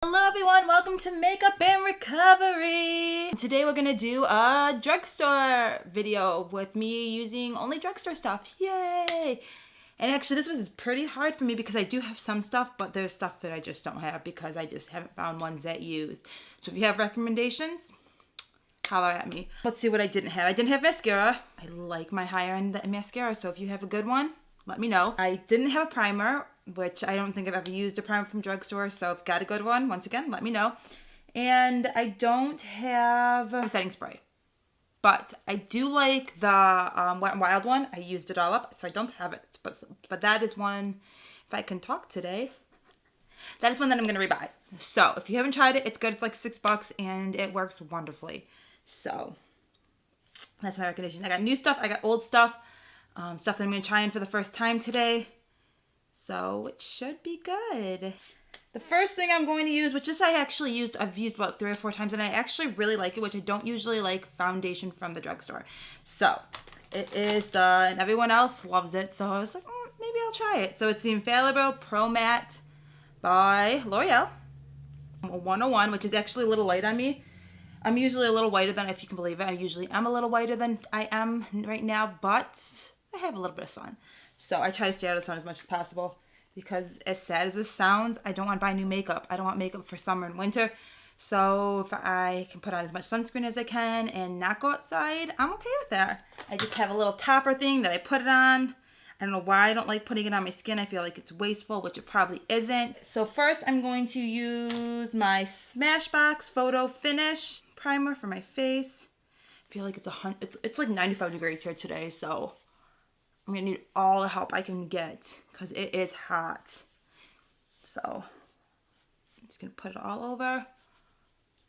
Hello everyone, welcome to Makeup and Recovery. Today we're gonna do a drugstore video with me using only drugstore stuff. Yay! And actually this was pretty hard for me because I do have some stuff, but there's stuff that I just don't have because I just haven't found ones that use. So if you have recommendations, holler at me. Let's see what I didn't have. I didn't have mascara. I like my higher end mascara, so if you have a good one, let me know. I didn't have a primer, which I don't think I've ever used a primer from drugstore, so if you've got a good one, once again, let me know. And I don't have a setting spray, but I do like the Wet n Wild one. I used it all up, so I don't have it, but that is one, if I can talk today, that is one that I'm going to rebuy. So if you haven't tried it, it's good. It's like $6 and it works wonderfully. So that's my recommendation. I got new stuff, I got old stuff, stuff that I'm going to try in for the first time today. So it should be good. The first thing I'm going to use, which this I've used about 3 or 4 times, and I actually really like it, which I don't usually like foundation from the drugstore. So it is and everyone else loves it, so I was like, maybe I'll try it. So it's the Infallible Pro Matte by L'Oreal 101, which is actually a little light on me. I'm usually a little whiter than, if you can believe it, I usually am a little whiter than I am right now, but I have a little bit of sun. So I try to stay out of the sun as much as possible because as sad as this sounds, I don't want to buy new makeup. I don't want makeup for summer and winter. So if I can put on as much sunscreen as I can and not go outside, I'm okay with that. I just have a little topper thing that I put it on. I don't know why I don't like putting it on my skin. I feel like it's wasteful, which it probably isn't. So first I'm going to use my Smashbox Photo Finish primer for my face. I feel like it's like 95 degrees here today, so I'm gonna need all the help I can get because it is hot. So I'm just gonna put it all over.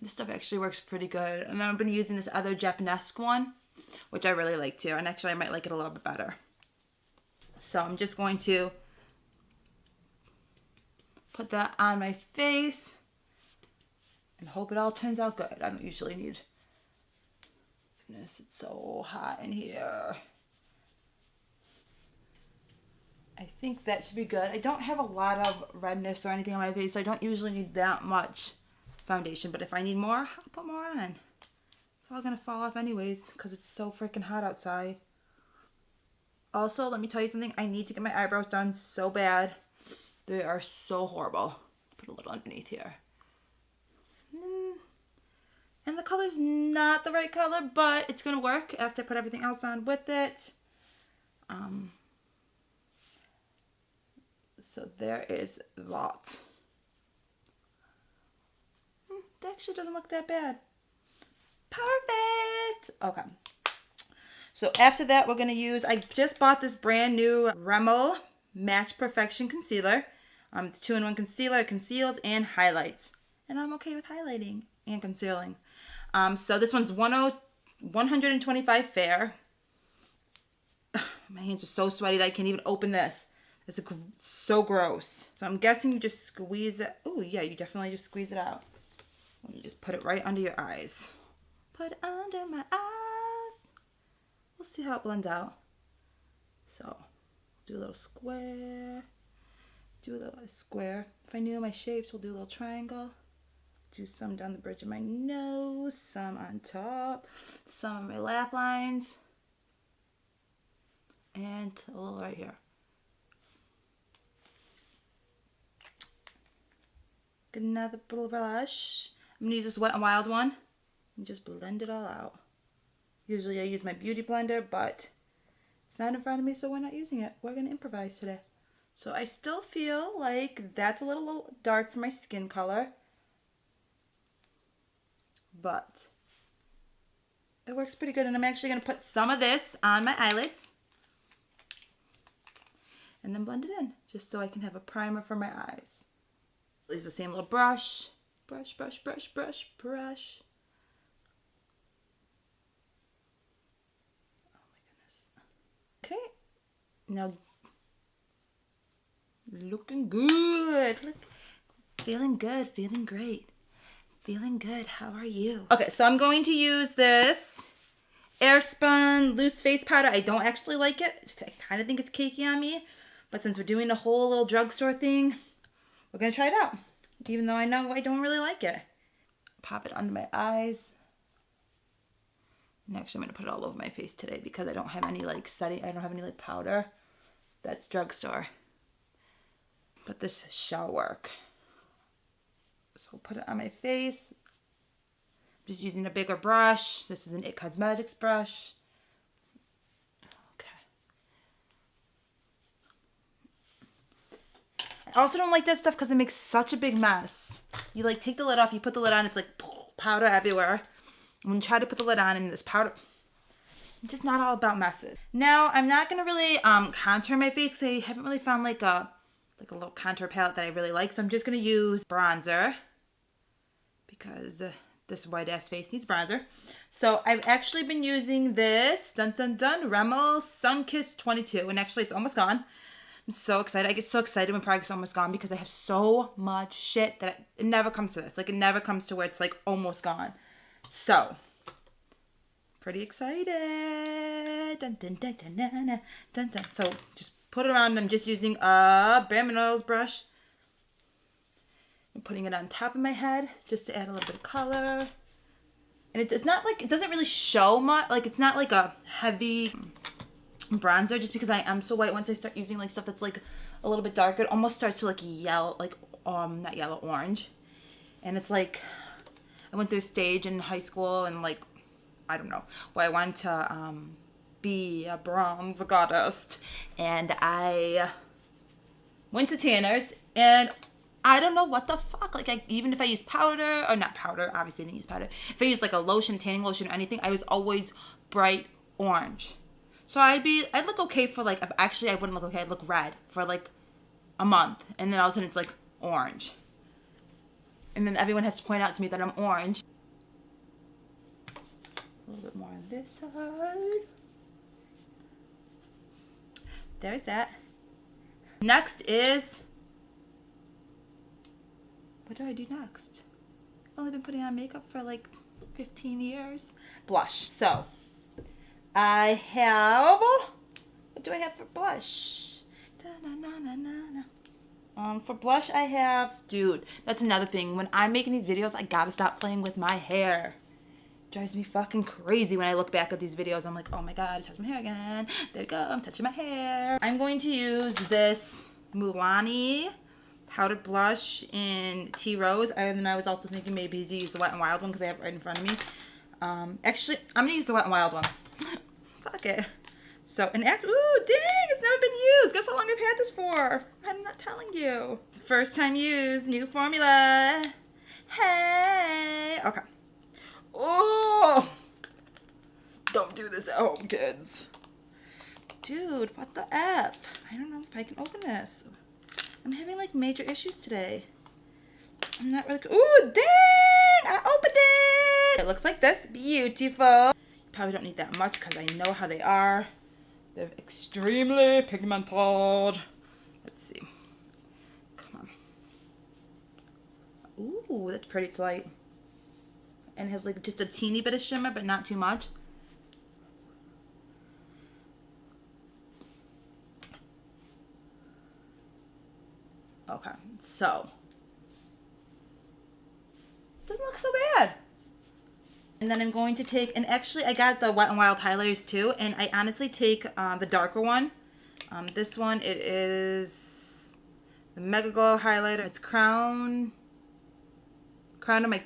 This stuff actually works pretty good. And then I've been using this other Japanese one, which I really like too. And actually I might like it a little bit better. So I'm just going to put that on my face and hope it all turns out good. I don't usually need, goodness, it's so hot in here. I think that should be good. I don't have a lot of redness or anything on my face, so I don't usually need that much foundation, but if I need more, I'll put more on. It's all gonna fall off anyways because it's so freaking hot outside. Also, let me tell you something. I need to get my eyebrows done so bad. They are so horrible. Put a little underneath here. And the color's not the right color, but it's gonna work after I put everything else on with it. So there is that. That actually doesn't look that bad. Perfect. Okay. So after that, we're going to use, I just bought this brand new Rimmel Match Perfection Concealer. It's 2-in-1 concealer. It conceals and highlights. And I'm okay with highlighting and concealing. So this one's 125 Fair. My hands are so sweaty that I can't even open this. It's so gross. So I'm guessing you just squeeze it. Oh yeah, you definitely just squeeze it out. You just put it right under your eyes. Put it under my eyes. We'll see how it blends out. So do a little square. Do a little square. If I knew my shapes, we'll do a little triangle. Do some down the bridge of my nose. Some on top. Some on my lap lines. And a little right here. Get another brush. I'm going to use this Wet n Wild one and just blend it all out. Usually I use my beauty blender, but it's not in front of me, so we're not using it. We're going to improvise today. So I still feel like that's a little dark for my skin color, but it works pretty good. And I'm actually going to put some of this on my eyelids and then blend it in, just so I can have a primer for my eyes. Use the same little brush. Brush, brush, brush, brush, brush. Oh my goodness. Okay. Now, looking good. Look, feeling good, feeling great. Feeling good. How are you? Okay, so I'm going to use this Airspun loose face powder. I don't actually like it. I kind of think it's cakey on me. But since we're doing a whole little drugstore thing, we're going to try it out. even though I know I don't really like it. Pop it under my eyes. And actually I'm gonna put it all over my face today because I don't have any like setting, I don't have any like powder. That's drugstore. But this shall work. So I'll put it on my face. I'm just using a bigger brush. This is an It Cosmetics brush. Okay. I also don't like that stuff because it makes such a big mess. You like take the lid off, you put the lid on, it's like powder everywhere. I'm gonna try to put the lid on and this powder, I'm just not all about messes. Now I'm not gonna really contour my face because I haven't really found like a little contour palette that I really like. So I'm just gonna use bronzer because this white ass face needs bronzer. So I've actually been using this Rimmel Sunkissed 22, and actually it's almost gone. I'm so excited. I get so excited when product's almost gone because I have so much shit that it never comes to this. Like it never comes to where it's like almost gone. So pretty excited. Dun, dun, dun, dun, dun, dun, dun, dun. So just put it on. I'm just using a Bare Minerals brush. I'm putting it on top of my head just to add a little bit of color. And it's not like, it doesn't really show much. Like it's not like a heavy bronzer just because I am so white. Once I start using like stuff that's like a little bit darker, it almost starts to like yellow, like not yellow, orange. And it's like, I went through a stage in high school and like, I don't know, where I wanted to be a bronze goddess. And I went to Tanner's and I don't know what the fuck. Like even if I use powder, or not powder, obviously I didn't use powder. If I use like a lotion, tanning lotion or anything, I was always bright orange. So I'd look okay for like, actually I wouldn't look okay, I'd look red for like a month. And then all of a sudden it's like orange. And then everyone has to point out to me that I'm orange. A little bit more on this side. There's that. Next is, what do I do next? I've only been putting on makeup for like 15 years. Blush. So, I have, what do I have for blush? For blush I have, dude, that's another thing. When I'm making these videos, I gotta stop playing with my hair. Drives me fucking crazy when I look back at these videos. I'm like, oh my god, I touched my hair again. There we go, I'm touching my hair. I'm going to use this Milani powdered blush in Tea Rose. And then I was also thinking maybe to use the Wet n Wild one because I have it right in front of me. Actually, I'm gonna use the Wet n Wild one. Fuck it. So, ooh, dang, it's never been used. Guess how long I've had this for? I'm not telling you. First time used, new formula. Hey. Okay. Oh, don't do this at home, kids. Dude, what the F? I don't know if I can open this. I'm having like major issues today. I'm not really, ooh, dang, I opened it. It looks like this, beautiful. Probably don't need that much because I know how they are. They're extremely pigmented. Let's see. Come on. Ooh, that's pretty. It's light. And it has like just a teeny bit of shimmer, but not too much. Okay, so. Doesn't look so bad. And then I'm going to take, and actually I got the Wet n Wild highlighters too, and I honestly take the darker one. This one, it is the Mega Glow highlighter. It's Crown of my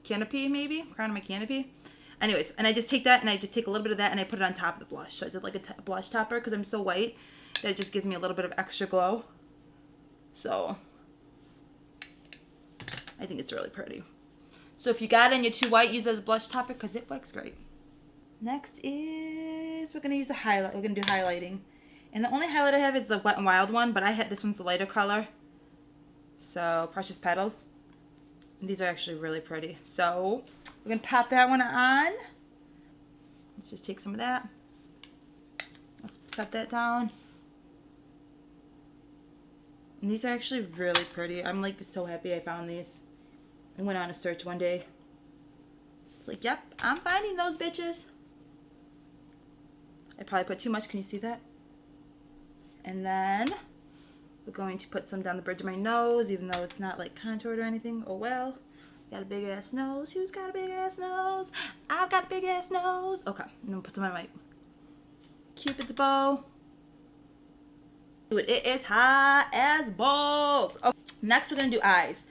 Canopy, maybe? Crown of my Canopy. Anyways, and I just take that, and I just take a little bit of that, and I put it on top of the blush. So it's like a blush topper, because I'm so white that it just gives me a little bit of extra glow. So, I think it's really pretty. So if you got it and you're too white, use it as a blush topper because it works great. Next is, we're going to use the highlight. We're going to do highlighting. And the only highlight I have is the Wet n Wild one, but I had, this one's the lighter color. So, Precious Petals. And these are actually really pretty. So, we're going to pop that one on. Let's just take some of that. Let's set that down. And these are actually really pretty. I'm like so happy I found these. I went on a search one day. It's like, yep, I'm finding those bitches. I probably put too much. Can you see that? And then We're going to put some down the bridge of my nose, even though it's not like contoured or anything. Oh well. Got a big ass nose. Who's got a big ass nose? I've got a big ass nose. Okay, and then put some on my Cupid's bow. Dude, it is hot as balls. Okay, next we're gonna do eyes.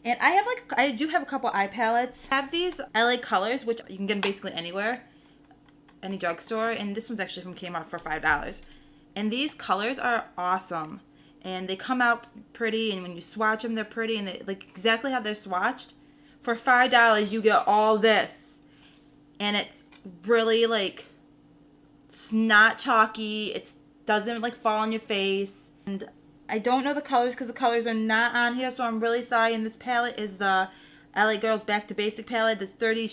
And I do have a couple eye palettes. I have these LA colors, which you can get them basically anywhere, any drugstore. And this one's actually from K-Mart for $5. And these colors are awesome. And they come out pretty, and when you swatch them, they're pretty, and they like exactly how they're swatched. For $5, you get all this. And it's really like, it's not chalky. It doesn't like fall on your face. And I don't know the colors because the colors are not on here, so I'm really sorry. And this palette is the LA Girls Back to Basic palette. There's 30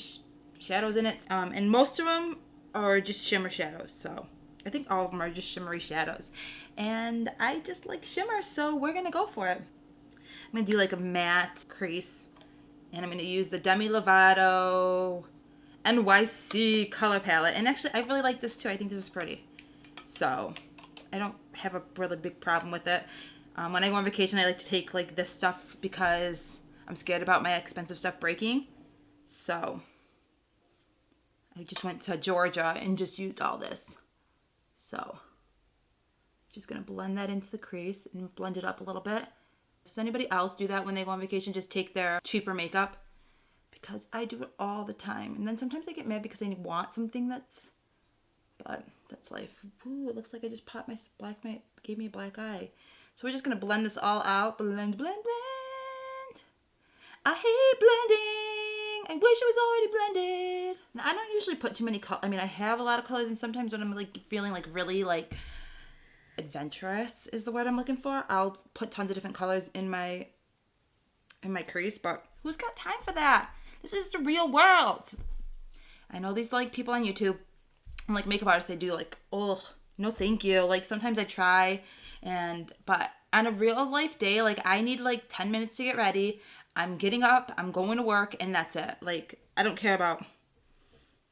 shadows in it. And most of them are just shimmer shadows. So I think all of them are just shimmery shadows. And I just like shimmer, so we're going to go for it. I'm going to do like a matte crease. And I'm going to use the Demi Lovato NYC color palette. And actually, I really like this too. I think this is pretty. So I don't have a really big problem with it. When I go on vacation, I like to take like this stuff because I'm scared about my expensive stuff breaking. So I just went to Georgia and just used all this. So just going to blend that into the crease and blend it up a little bit. Does anybody else do that when they go on vacation? Just take their cheaper makeup? Because I do it all the time. And then sometimes I get mad because I want something that's... But that's life. Ooh, it looks like I just popped gave me a black eye. So we're just going to blend this all out. Blend, blend, blend. I hate blending. I wish it was already blended. Now, I don't usually put too many colors. I mean, I have a lot of colors, and sometimes when I'm like feeling like really like adventurous is the word I'm looking for, I'll put tons of different colors in my crease. But who's got time for that? This is the real world. I know these like people on YouTube and like makeup artists, they do like, oh no thank you. Like sometimes I try, but on a real life day, like I need like 10 minutes to get ready. I'm getting up, I'm going to work, and that's it. Like I don't care about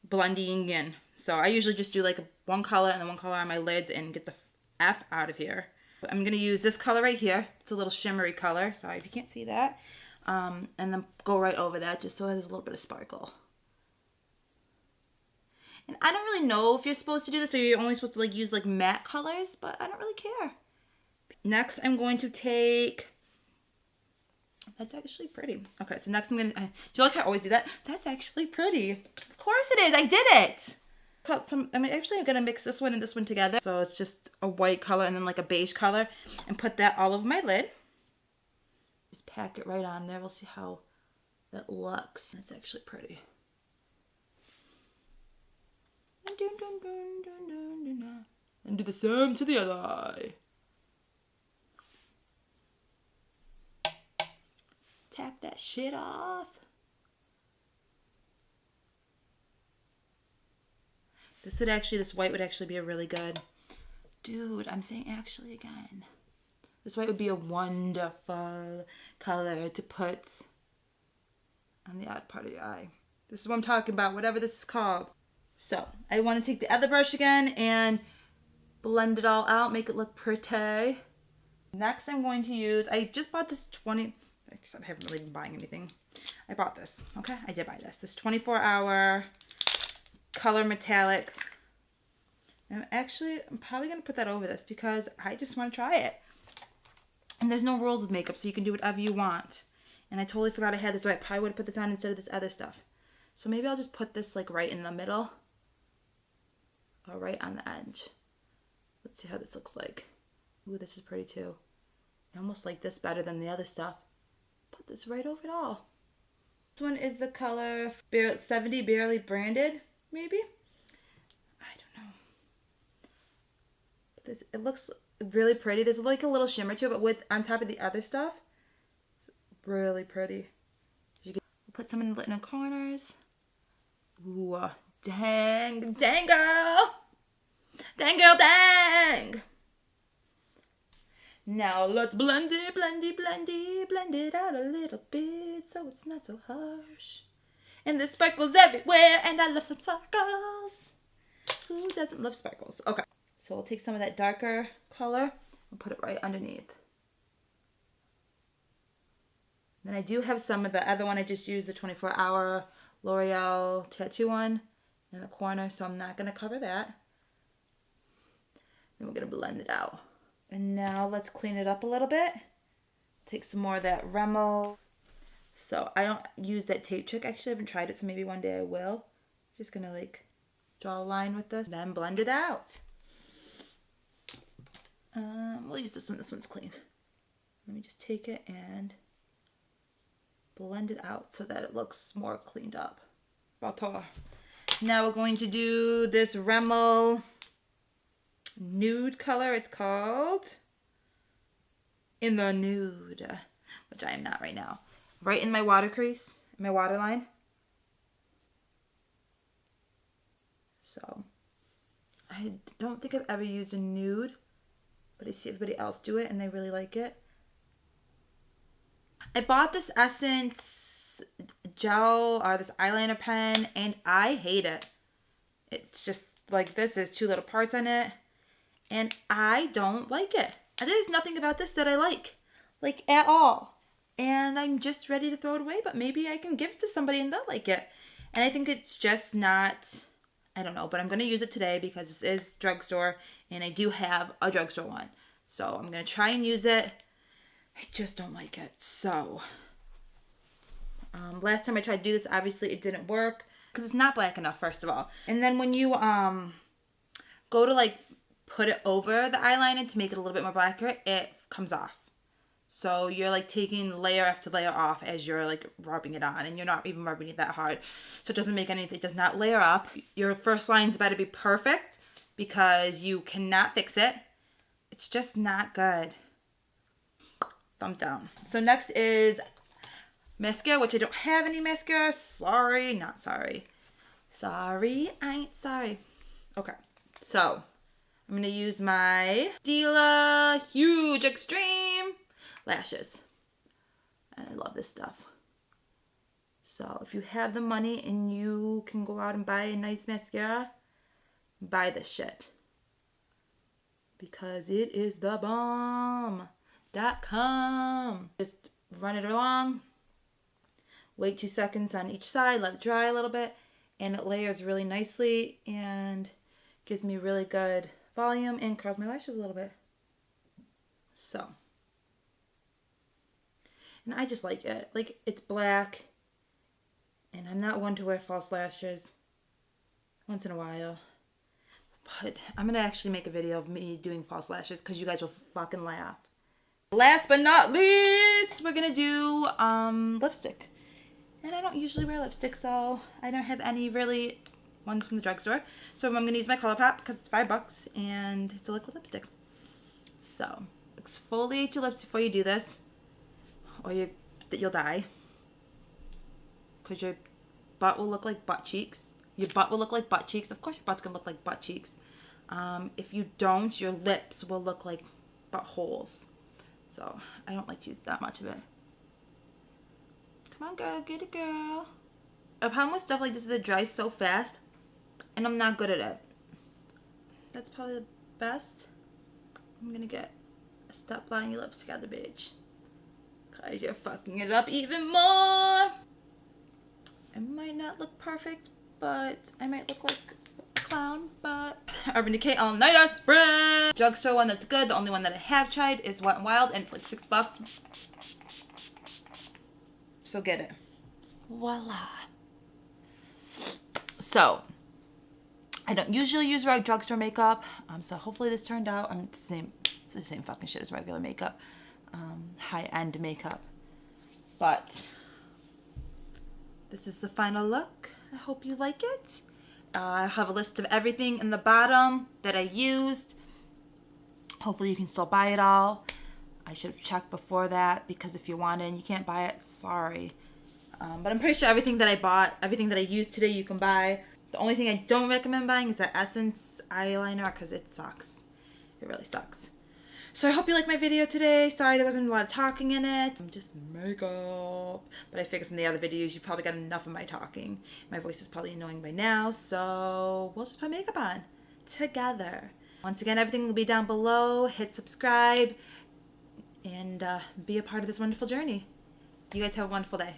blending in. So I usually just do like one color and then one color on my lids and get the F out of here. I'm going to use this color right here. It's a little shimmery color. Sorry if you can't see that. And then go right over that just so there's a little bit of sparkle. And I don't really know if you're supposed to do this or you're only supposed to like use like matte colors, but I don't really care. Next, I'm going to take... That's actually pretty. Okay, so next I'm going to... Do you like how I always do that? That's actually pretty. Of course it is. I did it. I'm going to mix this one and this one together. So it's just a white color and then like a beige color. And put that all over my lid. Just pack it right on there. We'll see how that looks. It's actually pretty. And do the same to the other eye. Tap that shit off. This white would actually be a really good... Dude, I'm saying actually again. This white would be a wonderful color to put on the outer part of your eye. This is what I'm talking about, whatever this is called. So, I want to take the other brush again and blend it all out, make it look pretty. Next, I'm going to use... I just bought this 20... I haven't really been buying anything. I bought this, okay? I did buy this. This 24-hour color metallic. And I'm probably going to put that over this because I just want to try it. And there's no rules with makeup, so you can do whatever you want. And I totally forgot I had this, so I probably would have put this on instead of this other stuff. So maybe I'll just put this like right in the middle. Or right on the edge. Let's see how this looks like. Ooh, this is pretty too. I almost like this better than the other stuff. Put this right over it all. This one is the color 70 Barely Branded, maybe? I don't know. But it looks really pretty. There's like a little shimmer to it, but on top of the other stuff, it's really pretty. We'll put some in the corners. Ooh, dang. Dang, girl. Dang, girl, dang. Now let's blend it out a little bit so it's not so harsh. And there's sparkles everywhere, and I love some sparkles. Who doesn't love sparkles? Okay, so we'll take some of that darker color and put it right underneath. Then I do have some of the other one I just used, the 24-hour L'Oreal tattoo one in the corner, so I'm not going to cover that. Then we're going to blend it out. And now let's clean it up a little bit. Take some more of that Rimmel. So I don't use that tape trick. Actually, I haven't tried it, so maybe one day I will. Just going to like draw a line with this, then blend it out. We'll use this one. This one's clean. Let me just take it and blend it out so that it looks more cleaned up. Now we're going to do this Rimmel Nude color. It's called In the Nude, which I am not right now. Right in my water crease, my waterline. So I don't think I've ever used a nude, but I see everybody else do it and I really like it. I bought this Essence gel or this eyeliner pen and I hate it. It's just like this. There's two little parts on it and I don't like it. And there's nothing about this that I like at all. And I'm just ready to throw it away, but maybe I can give it to somebody and they'll like it. And I think it's just not, I don't know, but I'm going to use it today because this is drugstore and I do have a drugstore one. So I'm going to try and use it. I just don't like it. So last time I tried to do this, obviously it didn't work because it's not black enough, first of all. And then when you go to like put it over the eyeliner to make it a little bit more blacker, it comes off. So you're like taking layer after layer off as you're like rubbing it on, and you're not even rubbing it that hard. So it doesn't make anything, it does not layer up. Your first line's about to be perfect because you cannot fix it. It's just not good. Thumbs down. So next is mascara, which I don't have any mascara. Sorry, not sorry. Sorry, I ain't sorry. Okay, so I'm gonna use my Stila Huge Extreme lashes. And I love this stuff. So if you have the money and you can go out and buy a nice mascara, buy this shit. Because it is the bomb.com. Just run it along. Wait 2 seconds on each side. Let it dry a little bit. And it layers really nicely and gives me really good volume and curls my lashes a little bit. So. And I just like it. Like, it's black. And I'm not one to wear false lashes. Once in a while. But I'm going to actually make a video of me doing false lashes because you guys will fucking laugh. Last but not least, we're going to do lipstick. And I don't usually wear lipstick, so I don't have any really ones from the drugstore. So I'm going to use my Colourpop because it's $5 and it's a liquid lipstick. So exfoliate your lips before you do this, or you'll die. Because your butt will look like butt cheeks. Your butt will look like butt cheeks. Of course your butt's going to look like butt cheeks. If you don't, your lips will look like buttholes. So I don't like to use that much of it. Come on, girl. Get it, girl. A problem with stuff like this is it dries so fast. And I'm not good at it. That's probably the best. I'm going to get a stop blotting your lips together, bitch. Because you're fucking it up even more. I might not look perfect, but I might look like a clown, but Urban Decay All Nighter Spray. Drugstore one that's good. The only one that I have tried is Wet n Wild, and it's like $6. So get it. Voila. So, I don't usually use drugstore makeup, so hopefully this turned out. It's the same fucking shit as regular makeup, high-end makeup. But this is the final look. I hope you like it. I have a list of everything in the bottom that I used. Hopefully you can still buy it all. I should have checked before that, because if you want it and you can't buy it, sorry. But I'm pretty sure everything that I bought, everything that I used today, you can buy. The only thing I don't recommend buying is that Essence eyeliner, because it sucks. It really sucks. So I hope you liked my video today. Sorry there wasn't a lot of talking in it. Just makeup. But I figured from the other videos you probably got enough of my talking. My voice is probably annoying by now, so we'll just put makeup on together. Once again, everything will be down below. Hit subscribe and be a part of this wonderful journey. You guys have a wonderful day.